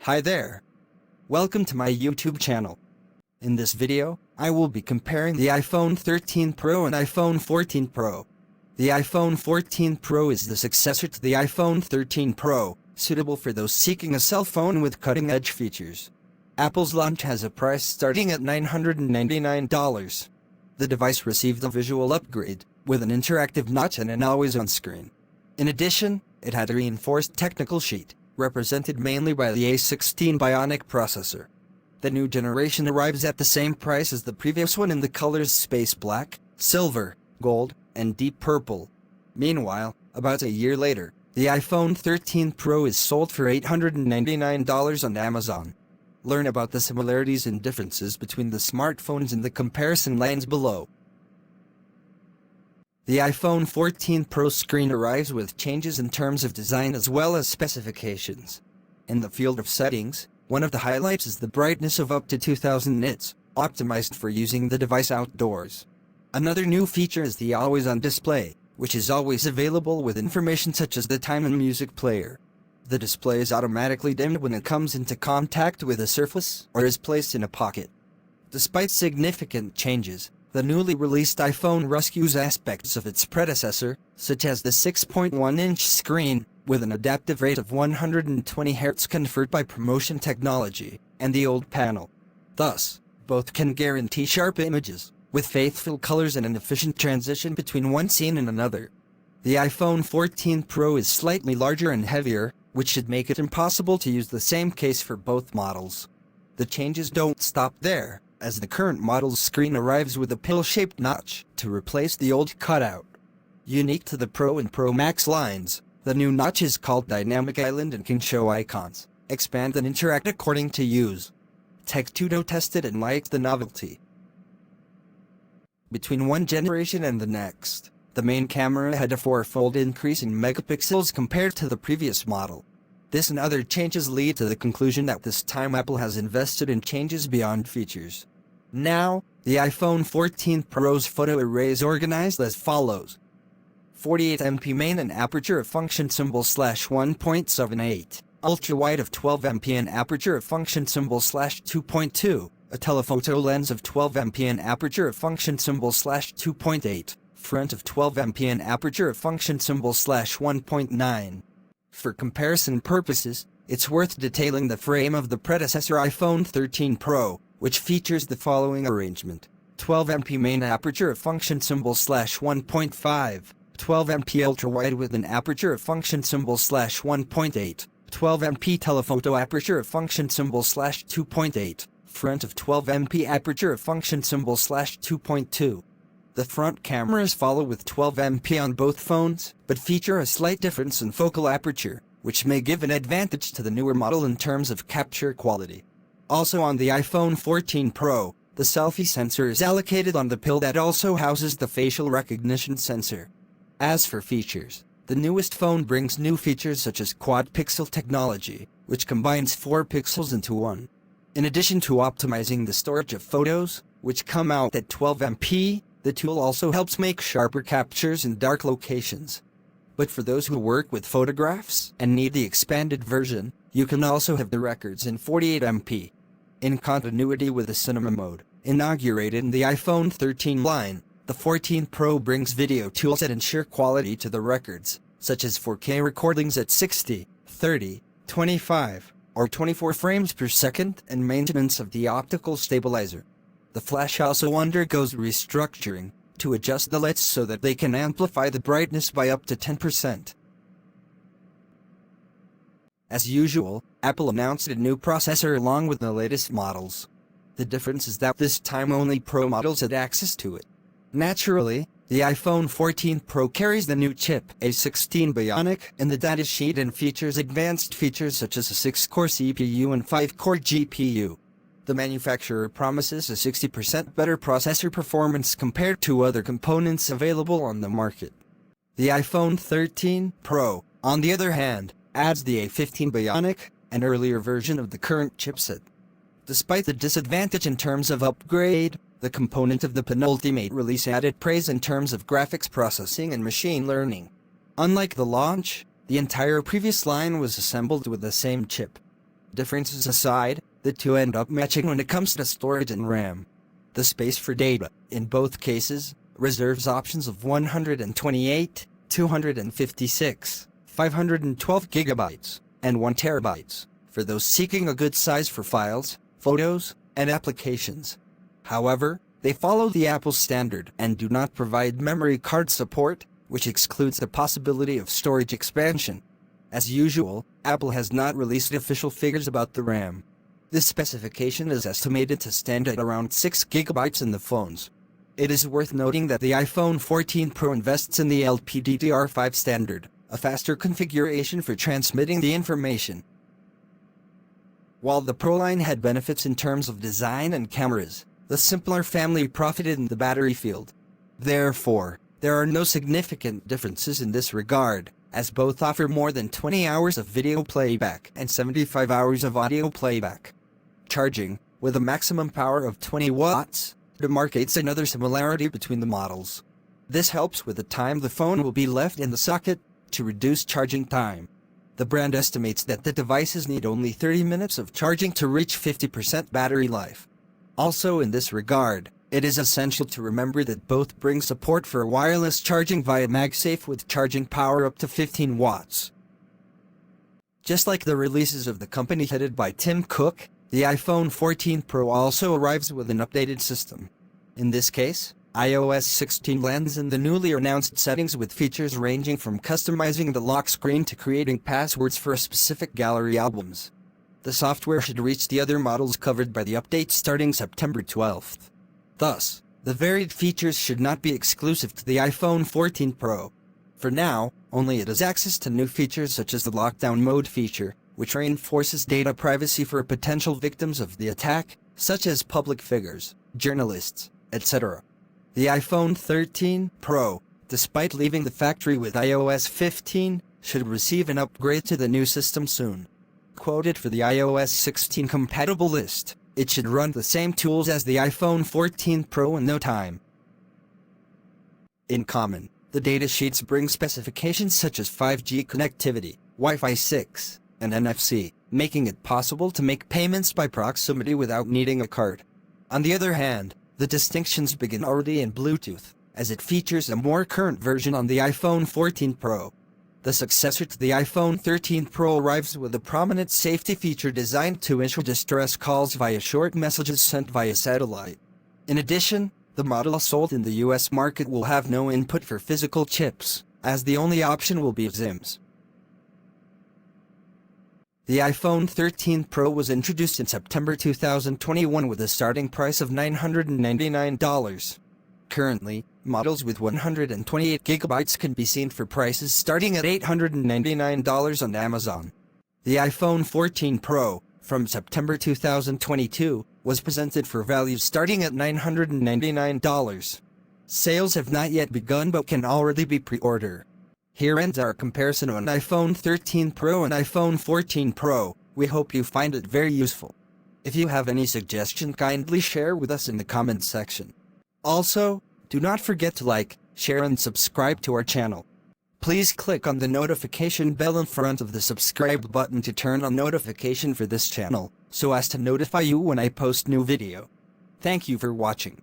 Hi there. Welcome to my YouTube channel. In this video, I will be comparing the iPhone 13 Pro and iPhone 14 Pro. The iPhone 14 Pro is the successor to the iPhone 13 Pro, suitable for those seeking a cell phone with cutting-edge features. Apple's launch has a price starting at $999. The device received a visual upgrade, with an interactive notch and an always-on screen. In addition, it had a reinforced technical sheet, represented mainly by the A16 Bionic processor. The new generation arrives at the same price as the previous one in the colors space black, silver, gold, and deep purple. Meanwhile, about a year later, the iPhone 13 Pro is sold for $899 on Amazon. Learn about the similarities and differences between the smartphones in the comparison lines below. The iPhone 14 Pro screen arrives with changes in terms of design as well as specifications. In the field of settings, one of the highlights is the brightness of up to 2000 nits, optimized for using the device outdoors. Another new feature is the always-on display, which is always available with information such as the time and music player. The display is automatically dimmed when it comes into contact with a surface or is placed in a pocket. Despite significant changes, the newly released iPhone rescues aspects of its predecessor, such as the 6.1-inch screen, with an adaptive rate of 120 Hz conferred by ProMotion technology, and the old panel. Thus, both can guarantee sharp images, with faithful colors and an efficient transition between one scene and another. The iPhone 14 Pro is slightly larger and heavier, which should make it impossible to use the same case for both models. The changes don't stop there, as the current model's screen arrives with a pill-shaped notch to replace the old cutout. Unique to the Pro and Pro Max lines, the new notch is called Dynamic Island and can show icons, expand and interact according to use. Tech2Do tested and liked the novelty. Between one generation and the next, the main camera had a 4-fold increase in megapixels compared to the previous model. This and other changes lead to the conclusion that this time Apple has invested in changes beyond features. Now, the iPhone 14 Pro's photo array is organized as follows. 48MP main and aperture of function symbol /1.78, ultra-wide of 12MP and aperture of function symbol /2.2, a telephoto lens of 12MP and aperture of function symbol /2.8, front of 12MP and aperture of function symbol /1.9. For comparison purposes, it's worth detailing the frame of the predecessor iPhone 13 Pro, which features the following arrangement. 12MP main aperture of function symbol /1.5, 12MP ultra-wide with an aperture of function symbol /1.8, 12MP telephoto aperture of function symbol /2.8, front of 12MP aperture of function symbol /2.2. The front cameras follow with 12MP on both phones, but feature a slight difference in focal aperture, which may give an advantage to the newer model in terms of capture quality. Also on the iPhone 14 Pro, the selfie sensor is allocated on the pill that also houses the facial recognition sensor. As for features, the newest phone brings new features such as quad-pixel technology, which combines 4 pixels into one. In addition to optimizing the storage of photos, which come out at 12MP, the tool also helps make sharper captures in dark locations. But for those who work with photographs and need the expanded version, you can also have the records in 48MP. In continuity with the cinema mode, inaugurated in the iPhone 13 line, the 14 Pro brings video tools that ensure quality to the records, such as 4K recordings at 60, 30, 25, or 24 frames per second and maintenance of the optical stabilizer. The flash also undergoes restructuring to adjust the LEDs so that they can amplify the brightness by up to 10%. As usual, Apple announced a new processor along with the latest models. The difference is that this time only Pro models had access to it. Naturally, the iPhone 14 Pro carries the new chip, A16 Bionic, in the datasheet and features advanced features such as a 6-core CPU and 5-core GPU. The manufacturer promises a 60% better processor performance compared to other components available on the market. The iPhone 13 Pro, on the other hand, adds the A15 Bionic, an earlier version of the current chipset. Despite the disadvantage in terms of upgrade, the component of the penultimate release added praise in terms of graphics processing and machine learning. Unlike the launch, the entire previous line was assembled with the same chip. Differences aside, the two end up matching when it comes to storage and RAM. The space for data, in both cases, reserves options of 128, 256, 512 gigabytes, and 1 terabytes, for those seeking a good size for files, photos, and applications. However, they follow the Apple standard and do not provide memory card support, which excludes the possibility of storage expansion. As usual, Apple has not released official figures about the RAM. This specification is estimated to stand at around 6 gigabytes in the phones. It is worth noting that the iPhone 14 Pro invests in the LPDDR5 standard, a faster configuration for transmitting the information. While the Pro line had benefits in terms of design and cameras, the simpler family profited in the battery field. Therefore, there are no significant differences in this regard, as both offer more than 20 hours of video playback and 75 hours of audio playback. Charging, with a maximum power of 20 watts, demarcates another similarity between the models. This helps with the time the phone will be left in the socket, to reduce charging time. The brand estimates that the devices need only 30 minutes of charging to reach 50% battery life. Also in this regard, it is essential to remember that both bring support for wireless charging via MagSafe with charging power up to 15 watts. Just like the releases of the company headed by Tim Cook, the iPhone 14 Pro also arrives with an updated system. In this case, iOS 16 lands in the newly announced settings with features ranging from customizing the lock screen to creating passwords for specific gallery albums. The software should reach the other models covered by the update starting September 12th. Thus, the varied features should not be exclusive to the iPhone 14 Pro. For now, only it has access to new features such as the lockdown mode feature, which reinforces data privacy for potential victims of the attack, such as public figures, journalists, etc. The iPhone 13 Pro, despite leaving the factory with iOS 15, should receive an upgrade to the new system soon. Quoted for the iOS 16 compatible list, it should run the same tools as the iPhone 14 Pro in no time. In common, the datasheets bring specifications such as 5G connectivity, Wi-Fi 6, and NFC, making it possible to make payments by proximity without needing a card. On the other hand, the distinctions begin already in Bluetooth, as it features a more current version on the iPhone 14 Pro. The successor to the iPhone 13 Pro arrives with a prominent safety feature designed to ensure distress calls via short messages sent via satellite. In addition, the model sold in the US market will have no input for physical chips, as the only option will be SIMs. The iPhone 13 Pro was introduced in September 2021 with a starting price of $999. Currently, models with 128 gigabytes can be seen for prices starting at $899 on Amazon. The iPhone 14 Pro, from September 2022, was presented for values starting at $999. Sales have not yet begun but can already be pre-ordered. Here ends our comparison on iPhone 13 Pro and iPhone 14 Pro. We hope you find it very useful. If you have any suggestion, kindly share with us in the comments section. Also, do not forget to like, share and subscribe to our channel. Please click on the notification bell in front of the subscribe button to turn on notification for this channel, so as to notify you when I post new video. Thank you for watching.